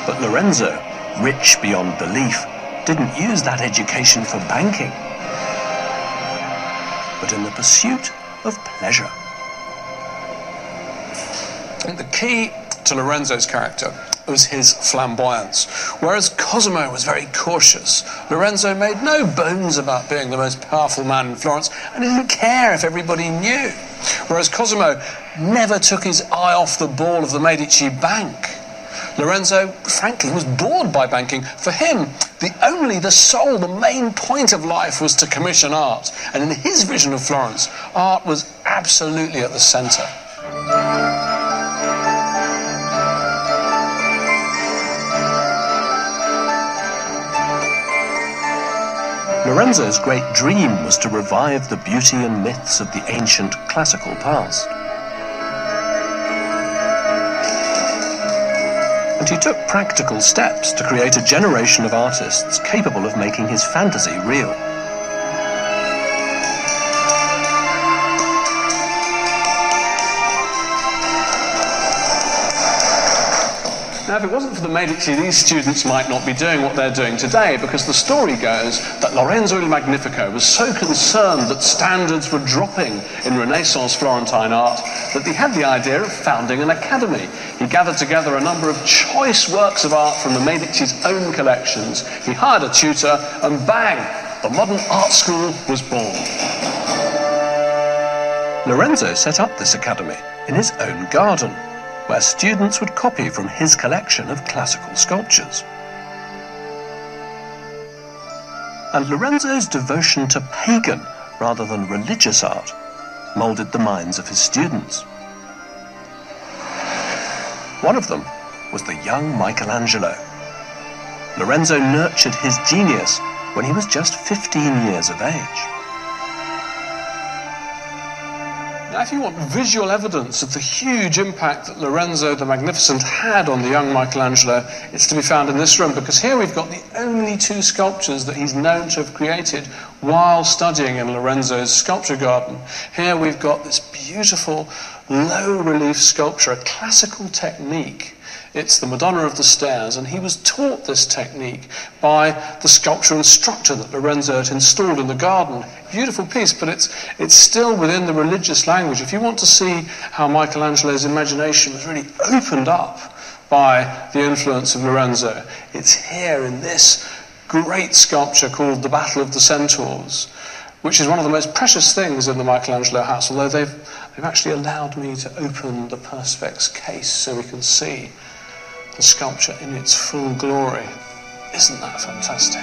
But Lorenzo, rich beyond belief, didn't use that education for banking, but in the pursuit of pleasure. And the key to Lorenzo's character was his flamboyance. Whereas Cosimo was very cautious, Lorenzo made no bones about being the most powerful man in Florence and didn't care if everybody knew. Whereas Cosimo never took his eye off the ball of the Medici bank. Lorenzo, frankly, was bored by banking. For him, the main point of life was to commission art. And in his vision of Florence, art was absolutely at the centre. Lorenzo's great dream was to revive the beauty and myths of the ancient classical past. And he took practical steps to create a generation of artists capable of making his fantasy real. Now, if it wasn't for the Medici, these students might not be doing what they're doing today, because the story goes that Lorenzo il Magnifico was so concerned that standards were dropping in Renaissance Florentine art that he had the idea of founding an academy. He gathered together a number of choice works of art from the Medici's own collections. He hired a tutor, and bang, the modern art school was born. Lorenzo set up this academy in his own garden, where students would copy from his collection of classical sculptures. And Lorenzo's devotion to pagan rather than religious art moulded the minds of his students. One of them was the young Michelangelo. Lorenzo nurtured his genius when he was just 15 years of age. Now, if you want visual evidence of the huge impact that Lorenzo the Magnificent had on the young Michelangelo, it's to be found in this room, because here we've got the only two sculptures that he's known to have created while studying in Lorenzo's sculpture garden. Here we've got this beautiful low-relief sculpture, a classical technique. It's the Madonna of the Stairs, and he was taught this technique by the sculpture instructor that Lorenzo had installed in the garden. Beautiful piece, but it's still within the religious language. If you want to see how Michelangelo's imagination was really opened up by the influence of Lorenzo, it's here in this great sculpture called The Battle of the Centaurs, which is one of the most precious things in the Michelangelo house, although they've actually allowed me to open the Perspex case so we can see the sculpture in its full glory. Isn't that fantastic?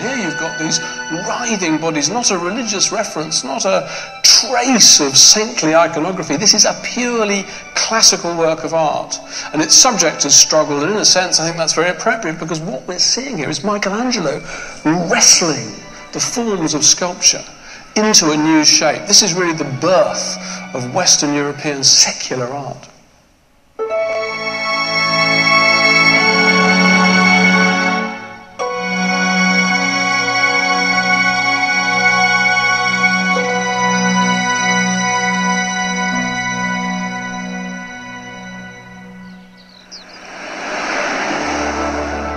Here you've got these writhing bodies, not a religious reference, not a trace of saintly iconography. This is a purely classical work of art, and its subject has struggled, and in a sense I think that's very appropriate, because what we're seeing here is Michelangelo wrestling the forms of sculpture into a new shape. This is really the birth of Western European secular art.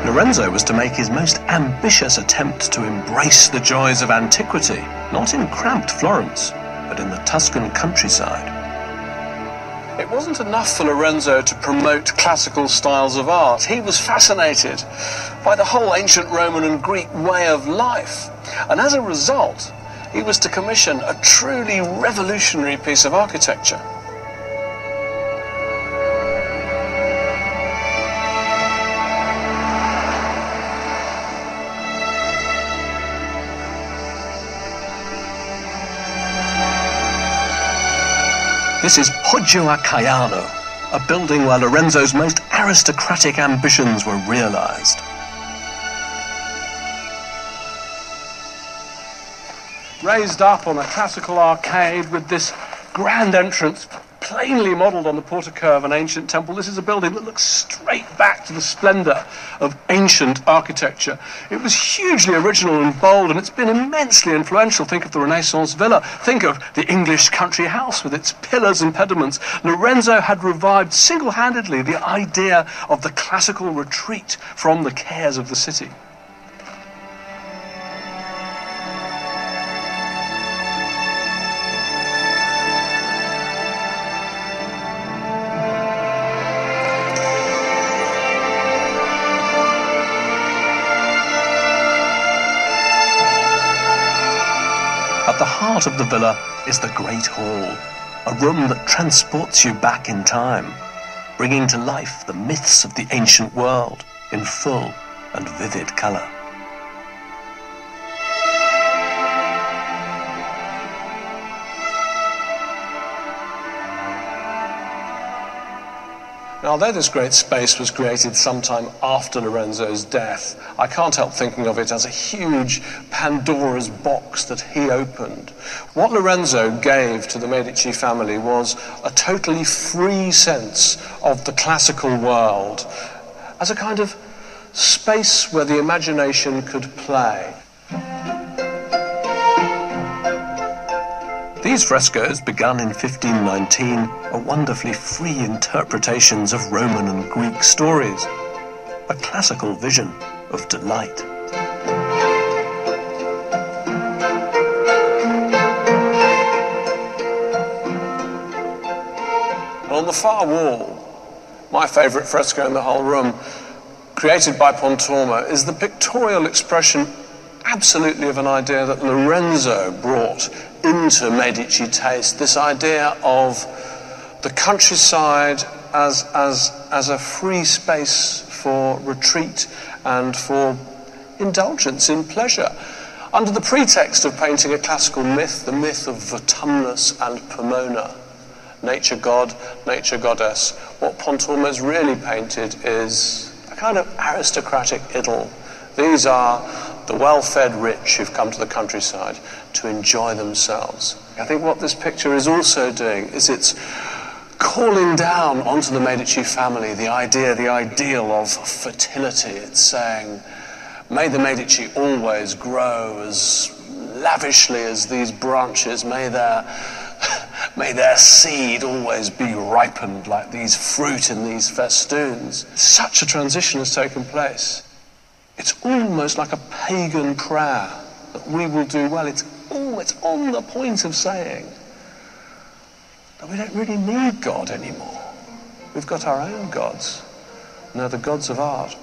Lorenzo was to make his most ambitious attempt to embrace the joys of antiquity, not in cramped Florence, but in the Tuscan countryside. It wasn't enough for Lorenzo to promote classical styles of art. He was fascinated by the whole ancient Roman and Greek way of life. And as a result, he was to commission a truly revolutionary piece of architecture. This is Poggio a Caiano, a building where Lorenzo's most aristocratic ambitions were realized. Raised up on a classical arcade with this grand entrance plainly modelled on the portico of an ancient temple. This is a building that looks straight back to the splendour of ancient architecture. It was hugely original and bold, and it's been immensely influential. Think of the Renaissance villa. Think of the English country house with its pillars and pediments. Lorenzo had revived single-handedly the idea of the classical retreat from the cares of the city. At the heart of the villa is the Great Hall, a room that transports you back in time, bringing to life the myths of the ancient world in full and vivid colour. Now, although this great space was created sometime after Lorenzo's death, I can't help thinking of it as a huge Pandora's box that he opened. What Lorenzo gave to the Medici family was a totally free sense of the classical world as a kind of space where the imagination could play. These frescoes, begun in 1519, are wonderfully free interpretations of Roman and Greek stories, a classical vision of delight. On the far wall, my favourite fresco in the whole room, created by Pontormo, is the pictorial expression absolutely of an idea that Lorenzo brought into Medici taste, this idea of the countryside as a free space for retreat and for indulgence in pleasure. Under the pretext of painting a classical myth, the myth of Vertumnus and Pomona, nature god, nature goddess, what Pontormo's really painted is a kind of aristocratic idyll. These are the well-fed rich who've come to the countryside to enjoy themselves. I think what this picture is also doing is it's calling down onto the Medici family the ideal of fertility. It's saying, may the Medici always grow as lavishly as these branches, may their seed always be ripened like these fruit in these festoons. Such a transition has taken place. It's almost like a pagan prayer that we will do well. It's on the point of saying that we don't really need God anymore. We've got our own gods, and they're the gods of art.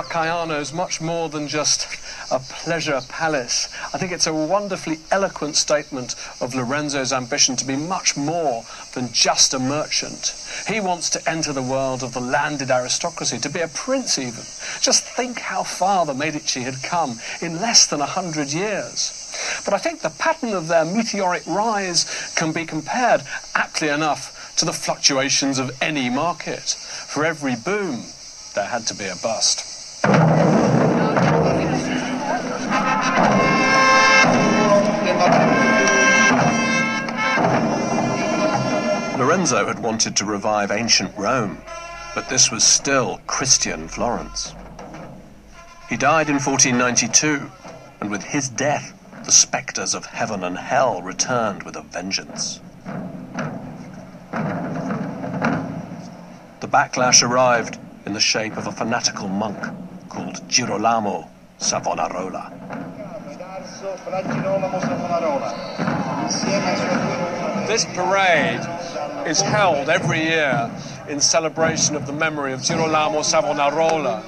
Caiano is much more than just a pleasure palace. I think it's a wonderfully eloquent statement of Lorenzo's ambition to be much more than just a merchant. He wants to enter the world of the landed aristocracy, to be a prince even. Just think how far the Medici had come in less than 100 years. But I think the pattern of their meteoric rise can be compared, aptly enough, to the fluctuations of any market. For every boom, there had to be a bust. Lorenzo had wanted to revive ancient Rome, but this was still Christian Florence. He died in 1492, and with his death, the spectres of heaven and hell returned with a vengeance. The backlash arrived in the shape of a fanatical monk called Girolamo Savonarola. This parade is held every year in celebration of the memory of Girolamo Savonarola,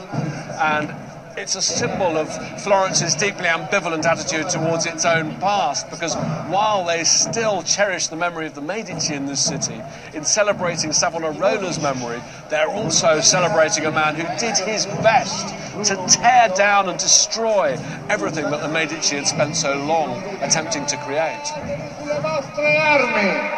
and it's a symbol of Florence's deeply ambivalent attitude towards its own past, because while they still cherish the memory of the Medici in this city, in celebrating Savonarola's memory, they're also celebrating a man who did his best to tear down and destroy everything that the Medici had spent so long attempting to create.